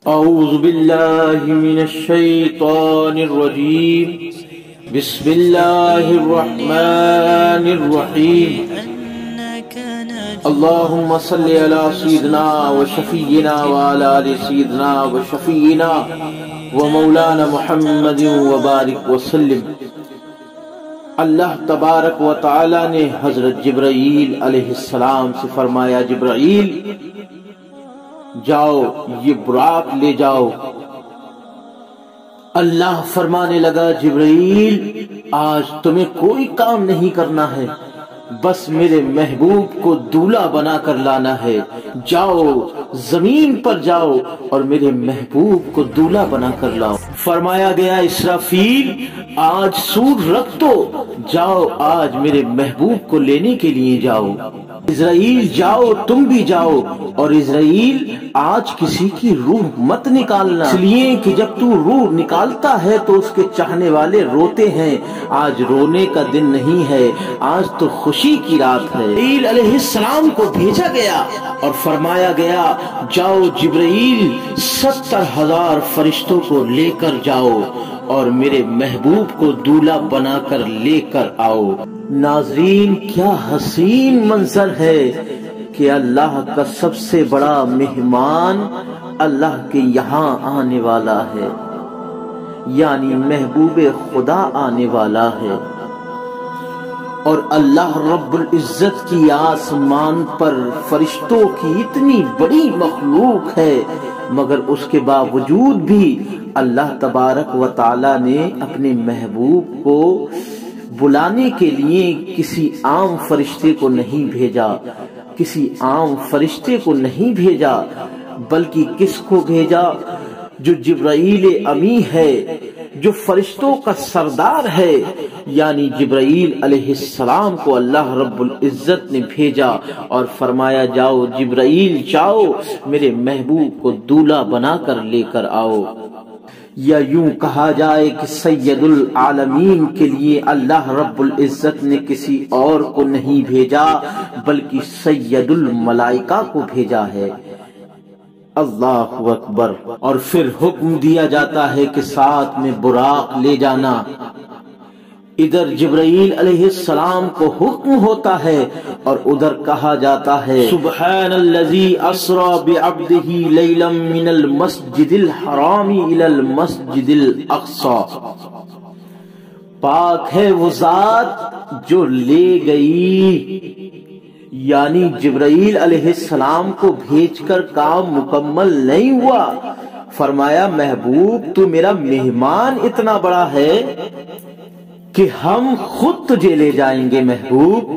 اعوذ باللہ من الشیطان الرجیم بسم اللہ الرحمن الرحیم اللہم صلی علی سیدنا و شفیعنا و علی آل سیدنا و شفیعنا و مولانا محمد و بارک وسلم۔ اللہ تبارک و تعالی نے حضرت جبرائیل علیہ السلام سے فرمایا، جبرائیل جاؤ یہ براق لے جاؤ۔ اللہ فرمانے لگا، جبرائیل آج تمہیں کوئی کام نہیں کرنا ہے، بس میرے محبوب کو دولہا بنا کر لانا ہے۔ جاؤ زمین پر جاؤ اور میرے محبوب کو دولہا بنا کر لاؤ۔ فرمایا گیا، اسرافیل آج سور رکھ دو، جاؤ آج میرے محبوب کو لینے کے لیے جاؤ۔ اسرائیل جاؤ، تم بھی جاؤ، اور اسرائیل آج کسی کی روح مت نکالنا، اس لیے کہ جب تو روح نکالتا ہے تو اس کے چاہنے والے روتے ہیں۔ آج رونے کا دن نہیں ہے، آج تو خوشی کی رات ہے۔ جبرائیل علیہ السلام کو بھیجا گیا اور فرمایا گیا، جاؤ جبرائیل 70,000 فرشتوں کو لے کر جاؤ اور میرے محبوب کو دولہا بنا کر لے کر آؤ۔ ناظرین، کیا حسین منظر ہے کہ اللہ کا سب سے بڑا مہمان اللہ کے یہاں آنے والا ہے، یعنی محبوب خدا آنے والا ہے، اور اللہ رب العزت کی آسمان پر فرشتوں کی اتنی بڑی مخلوق ہے، مگر اس کے باوجود بھی اللہ تبارک و تعالی نے اپنے محبوب کو بلانے کے لیے کسی عام فرشتے کو نہیں بھیجا، کسی عام فرشتے کو نہیں بھیجا، بلکہ کس کو بھیجا؟ جو جبرائیل امی ہے، جو فرشتوں کا سردار ہے، یعنی جبرائیل علیہ السلام کو اللہ رب العزت نے بھیجا اور فرمایا، جاؤ جبرائیل جاؤ میرے محبوب کو دولہا بنا کر لے کر آؤ۔ یا یوں کہا جائے کہ سید العالمین کے لیے اللہ رب العزت نے کسی اور کو نہیں بھیجا بلکہ سید الملائکہ کو بھیجا ہے۔ اللہ اکبر۔ اور پھر حکم دیا جاتا ہے کہ ساتھ میں براق لے جانا۔ ادھر جبرائیل علیہ السلام کو حکم ہوتا ہے اور ادھر کہا جاتا ہے، سبحان الذی اسری بعبدہ لیلا من المسجد الحرام الی المسجد الاقصی۔ پاک ہے وہ ذات جو لے گئی، یعنی جبرائیل علیہ السلام کو بھیج کر کام مکمل نہیں ہوا۔ فرمایا، محبوب تو میرا مہمان اتنا بڑا ہے کہ ہم خود تجھے لے جائیں گے محبوب۔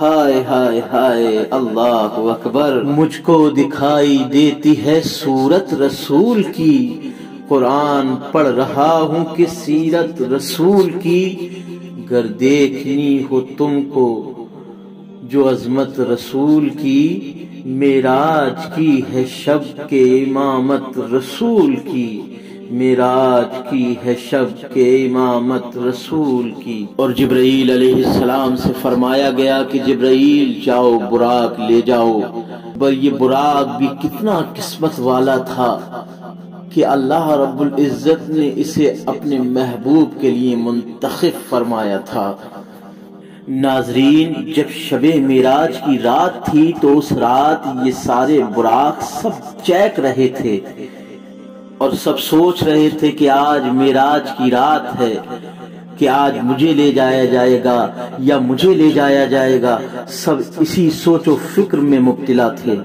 ہائے ہائے ہائے، اللہ اکبر۔ مجھ کو دکھائی دیتی ہے صورت رسول کی، قرآن پڑھ رہا ہوں کہ سیرت رسول کی۔ گر دیکھنی ہو تم کو جو عظمت رسول کی، معراج کی ہے شب کے امامت رسول کی، معراج کی ہے شب کے امامت رسول کی۔ اور جبرائیل علیہ السلام سے فرمایا گیا کہ جبرائیل جاؤ براق لے جاؤ۔ پر یہ براق بھی کتنا قسمت والا تھا کہ اللہ رب العزت نے اسے اپنے محبوب کے لیے منتخب فرمایا تھا۔ ناظرین، جب شب معراج کی رات تھی تو اس رات یہ سارے براق سب چہک رہے تھے اور سب سوچ رہے تھے کہ آج معراج کی رات ہے، کہ آج مجھے لے جایا جائے گا یا مجھے لے جایا جائے گا۔ سب اسی سوچ و فکر میں مبتلا تھے،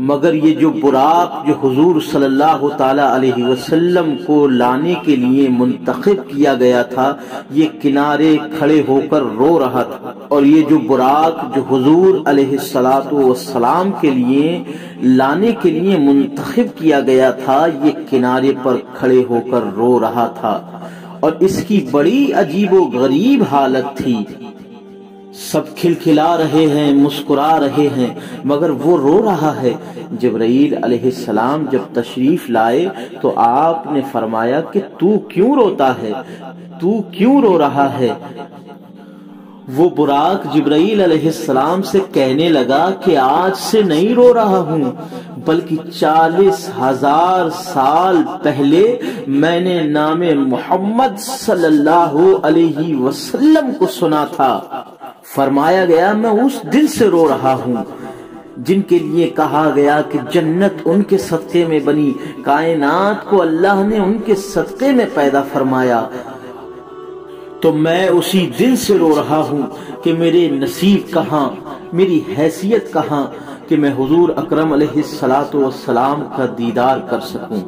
مگر یہ جو براق جو حضور صلی اللہ تعالی علیہ وسلم کو لانے کے لیے منتخب کیا گیا تھا، یہ کنارے کھڑے ہو کر رو رہا تھا، اور یہ جو براق جو حضور علیہ السلام کے لیے لانے کے لیے منتخب کیا گیا تھا، یہ کنارے پر کھڑے ہو کر رو رہا تھا، اور اس کی بڑی عجیب و غریب حالت تھی۔ سب کھلکھلا رہے ہیں، مسکرا رہے ہیں، مگر وہ رو رہا ہے۔ جبرائیل علیہ السلام جب تشریف لائے تو آپ نے فرمایا کہ تو کیوں روتا ہے، تو کیوں رو رہا ہے؟ وہ براق جبرائیل علیہ السلام سے کہنے لگا کہ آج سے نہیں رو رہا ہوں، بلکہ 40,000 سال پہلے میں نے نام محمد صلی اللہ علیہ وسلم کو سنا تھا۔ فرمایا گیا میں اس دن سے رو رہا ہوں جن کے لیے کہا گیا کہ جنت ان کے صدقے میں بنی، کائنات کو اللہ نے ان کے صدقے میں پیدا فرمایا۔ تو میں اسی دن سے رو رہا ہوں کہ میرے نصیب کہاں، میری حیثیت کہاں کہ میں حضور اکرم علیہ السلام کا دیدار کر سکوں۔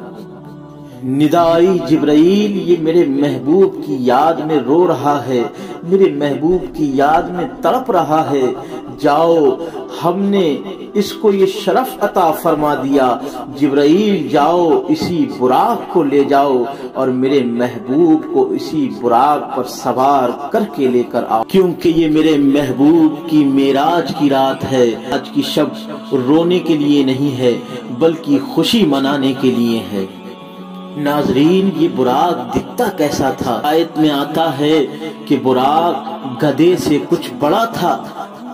ندائی جبرائیل یہ میرے محبوب کی یاد میں رو رہا ہے، میرے محبوب کی یاد میں تڑپ رہا ہے۔ جاؤ، ہم نے اس کو یہ شرف عطا فرما دیا، جبرائیل جاؤ اسی براق کو لے جاؤ اور میرے محبوب کو اسی براق پر سوار کر کے لے کر آؤ، کیونکہ یہ میرے محبوب کی معراج کی رات ہے۔ آج کی شب رونے کے لیے نہیں ہے بلکہ خوشی منانے کے لیے ہے۔ ناظرین، یہ براق دکھتا کیسا تھا؟ آیت میں آتا ہے کہ براق گدھے سے کچھ بڑا تھا،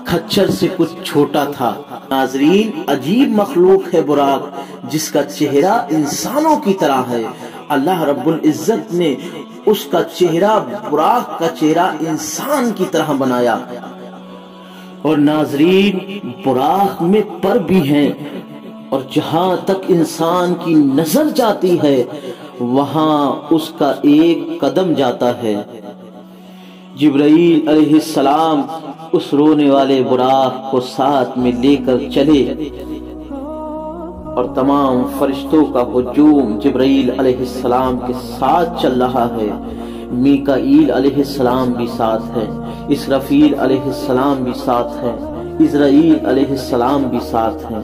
کھچر سے کچھ چھوٹا تھا۔ ناظرین، عجیب مخلوق ہے براق، جس کا چہرہ انسانوں کی طرح ہے۔ اللہ رب العزت نے اس کا چہرہ، براق کا چہرہ انسان کی طرح بنایا۔ اور ناظرین، براق میں پر بھی ہیں، اور جہاں تک انسان کی نظر جاتی ہے وہاں اس کا ایک قدم جاتا ہے۔ جبرائیل علیہ السلام اس رونے والے براق کو ساتھ میں لے کر چلے اور تمام فرشتوں کا ہجوم جبرائیل علیہ السلام کے ساتھ چل رہا ہے۔ میکائیل علیہ السلام بھی ساتھ ہے، اسرافیل علیہ السلام بھی ساتھ ہے، عزرائیل علیہ السلام بھی ساتھ ہیں۔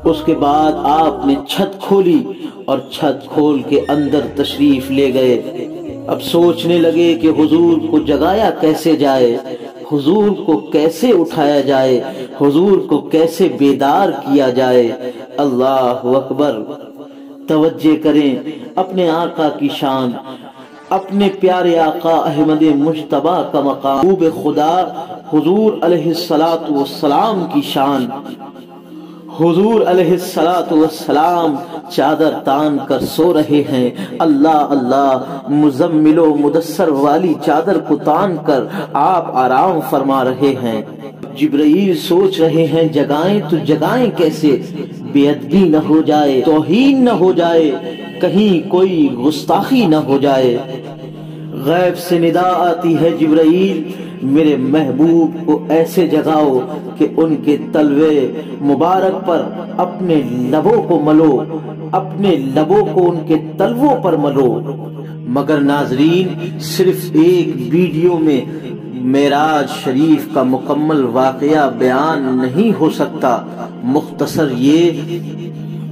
اس کے بعد آپ نے چھت کھولی اور چھت کھول کے اندر تشریف لے گئے۔ اب سوچنے لگے کہ حضور کو جگایا کیسے جائے، حضور کو کیسے اٹھایا جائے، حضور کو کیسے بیدار کیا جائے۔ اللہ اکبر! توجہ کریں اپنے آقا کی شان، اپنے پیارے آقا احمد مجتبی کا مقام، محبوب خدا حضور علیہ السلام کی شان۔ حضور علیہ السلام چادر تان کر سو رہے ہیں۔ اللہ اللہ، مزمل و مدثر والی چادر کو تان کر آپ آرام فرما رہے ہیں۔ جبرائیل سوچ رہے ہیں جگائیں تو جگائیں کیسے، بے ادبی نہ ہو جائے، توہین نہ ہو جائے، کہیں کوئی گستاخی نہ ہو جائے۔ غیب سے ندا آتی ہے، جبرائیل میرے محبوب کو ایسے جگاؤ کہ ان کے تلوے مبارک پر اپنے لبوں کو ملو، اپنے لبوں کو ان کے تلووں پر ملو۔ مگر ناظرین، صرف ایک ویڈیو میں معراج شریف کا مکمل واقعہ بیان نہیں ہو سکتا، مختصر یہ۔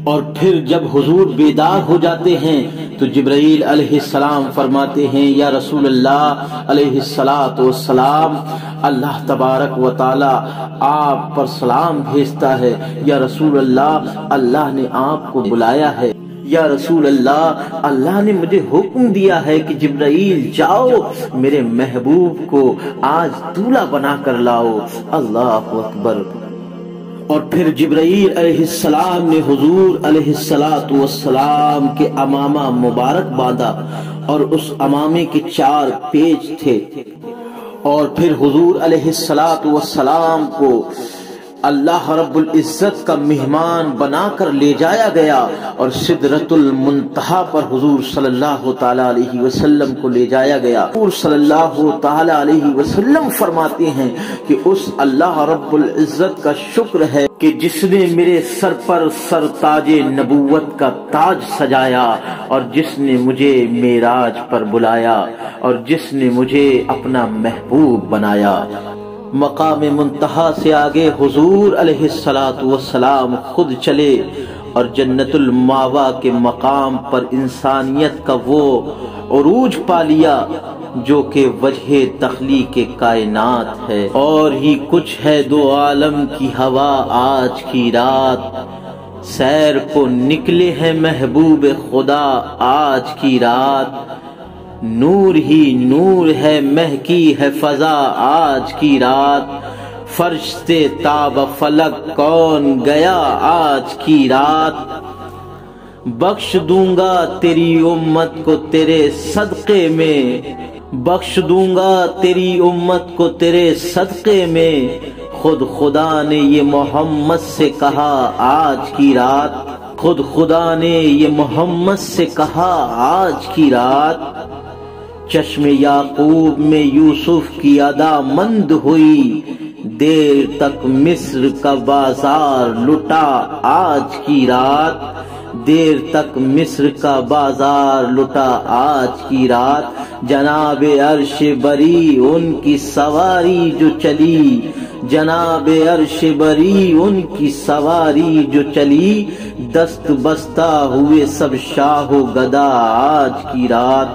اور پھر جب حضور بیدار ہو جاتے ہیں تو جبرائیل علیہ السلام فرماتے ہیں یا رسول اللہ علیہ السلام، اللہ تبارک و تعالی آپ پر سلام بھیجتا ہے، یا رسول اللہ اللہ نے آپ کو بلایا ہے، یا رسول اللہ اللہ نے مجھے حکم دیا ہے کہ جبرائیل جاؤ میرے محبوب کو آج دولہا بنا کر لاؤ۔ اللہ اکبر! اور پھر جبرائیل علیہ السلام نے حضور علیہ السلام کے امامہ مبارک باندھا، اور اس امامے کے 4 پیچ تھے، اور پھر حضور علیہ السلام کو اللہ رب العزت کا مہمان بنا کر لے جایا گیا، اور سدرۃ المنتہا پر حضور صلی اللہ تعالی علیہ وسلم کو لے جایا گیا۔ حضور صلی اللہ تعالی علیہ وسلم فرماتے ہیں کہ اس اللہ رب العزت کا شکر ہے کہ جس نے میرے سر پر سر تاج نبوت کا تاج سجایا، اور جس نے مجھے معراج پر بلایا، اور جس نے مجھے اپنا محبوب بنایا۔ مقام منتہا سے آگے حضور علیہ السلام خود چلے اور جنت الماوا کے مقام پر انسانیت کا وہ عروج پا لیا جو کہ وجہ تخلیق کائنات ہے۔ اور ہی کچھ ہے دو عالم کی ہوا آج کی رات، سیر کو نکلے ہیں محبوب خدا آج کی رات۔ نور ہی نور ہے، مہکی ہے فضا آج کی رات، فرش سے تاب فلک کون گیا آج کی رات، بخش دوں گا تیری امت کو تیرے صدقے میں، بخش دوں گا تیری امت کو تیرے صدقے میں، خود خدا نے یہ محمد سے کہا آج کی رات، خود خدا نے یہ محمد سے کہا آج کی رات، چشم یعقوب میں یوسف کی ادا مند ہوئی، دیر تک مصر کا بازار لٹا آج کی رات، دیر تک مصر کا بازار لٹا آج کی رات، جناب عرش بری ان کی سواری جو چلی، جناب عرش بری ان کی سواری جو چلی، دست بستہ ہوئے سب شاہ و گدا آج کی رات،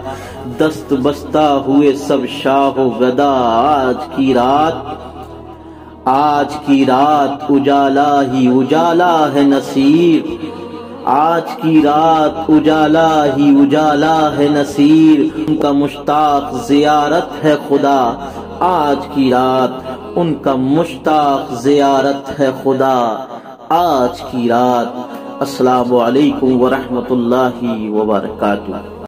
دست بستہ ہوئے سب شاہ و گدا آج کی رات، آج کی رات اجالا ہی اجالا ہے نصیر، آج کی رات اجالا ہی اجالا ہے نصیر، ان کا مشتاق زیارت ہے خدا آج کی رات، ان کا مشتاق زیارت ہے خدا آج کی رات۔ السلام علیکم ورحمۃ اللہ وبرکاتہ۔